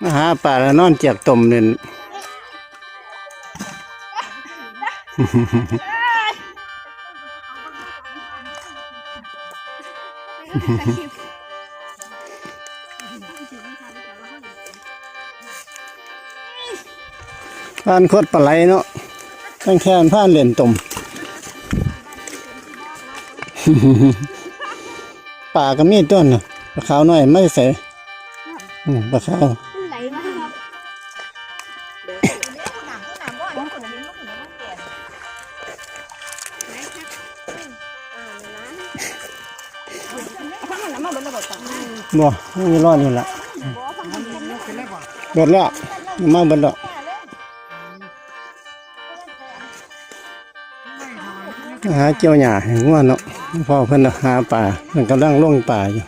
มาหาปลาแล้วนอนเจียกตมเนี่ยผ่านโคตรปลาไหลเนาะตั้งแค่ผ่านเหรียญตม ป่าก็มีต้นน่ะปลาขาวน้อยไม่ใส่ปลาขาวไหลมาครับบ่ไม่รอดอยู่ละเบิดแล้วมาเบิดแล้วหาเกี่ยวหญ้าให้งัวเนาะพ่อเพิ่นหาป่าเพิ่นกำลังลงป่าอยู่